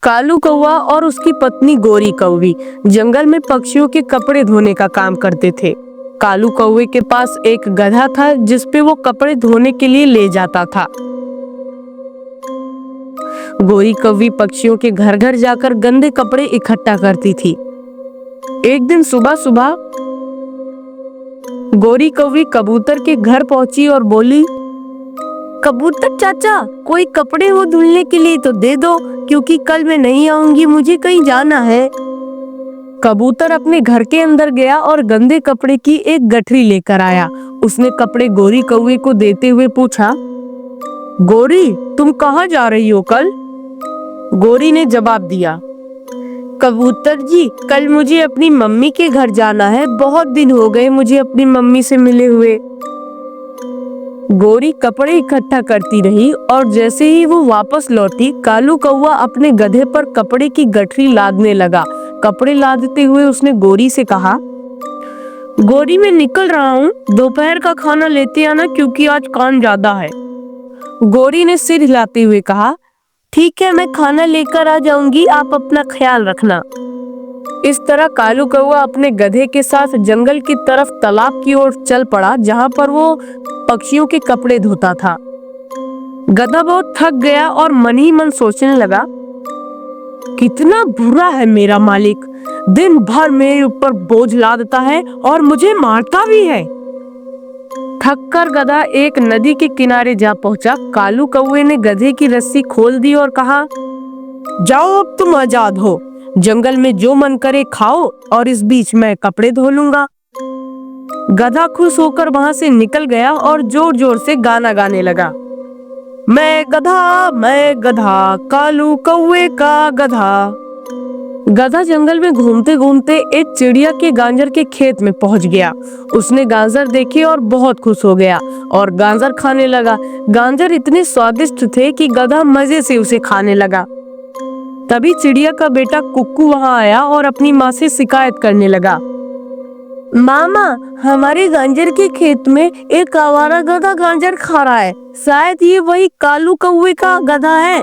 कालू कौवा और उसकी पत्नी गोरी कौवी जंगल में पक्षियों के कपड़े धोने का काम करते थे। कालू कौवे के पास एक गधा था जिस पे वो कपड़े धोने के लिए ले जाता था। गोरी कौवी पक्षियों के घर घर जाकर गंदे कपड़े इकट्ठा करती थी। एक दिन सुबह सुबह गोरी कौवी कबूतर के घर पहुंची और बोली, कबूतर चाचा, कोई कपड़े हो धुलने के लिए तो दे दो, क्योंकि कल मैं नहीं आऊंगी, मुझे कहीं जाना है। कबूतर अपने घर के अंदर गया और गंदे कपड़े की एक गठरी लेकर आया। उसने कपड़े गोरी कौवे को देते हुए पूछा, गोरी, तुम कहाँ जा रही हो कल? गोरी ने जवाब दिया, कबूतर जी, कल मुझे अपनी मम्मी के घर जाना है, बहुत दिन हो गए मुझे अपनी मम्मी से मिले हुए। गोरी कपड़े इकट्ठा करती रही और जैसे ही वो वापस लौटी, कालू कौवा अपने गधे पर कपड़े की गठरी लादने लगा। कपड़े लादते हुए उसने गोरी से कहा, गोरी, मैं निकल रहा हूँ, दोपहर का खाना लेते आना, क्योंकि आज काम ज्यादा है। गोरी ने सिर हिलाते हुए कहा, ठीक है, मैं खाना लेकर आ जाऊंगी, आप अपना ख्याल रखना। इस तरह कालू कौवा अपने गधे के साथ जंगल की तरफ तालाब की ओर चल पड़ा, जहाँ पर वो पक्षियों के कपड़े धोता था। गधा बहुत थक गया और मन ही मन सोचने लगा, कितना बुरा है मेरा मालिक, दिन भर मेरे ऊपर बोझ लादता है और मुझे मारता भी है। थक कर गधा एक नदी के किनारे जा पहुंचा। कालू कौवे ने गधे की रस्सी खोल दी और कहा, जाओ, अब तुम आजाद हो, जंगल में जो मन करे खाओ, और इस बीच मैं कपड़े धो लूंगा। गधा खुश होकर वहां से निकल गया और जोर जोर से गाना गाने लगा, मैं गधा, कालू कौवे का गधा। गधा जंगल में घूमते घूमते एक चिड़िया के गाजर के खेत में पहुंच गया। उसने गाजर देखे और बहुत खुश हो गया और गाजर खाने लगा। गाजर इतने स्वादिष्ट थे कि गधा मजे से उसे खाने लगा। तभी चिड़िया का बेटा कुक्कू वहां आया और अपनी माँ से शिकायत करने लगा, मामा, हमारे गाजर के खेत में एक आवारा गधा गाजर खा रहा है, शायद ये वही कालू कौवे का गधा है।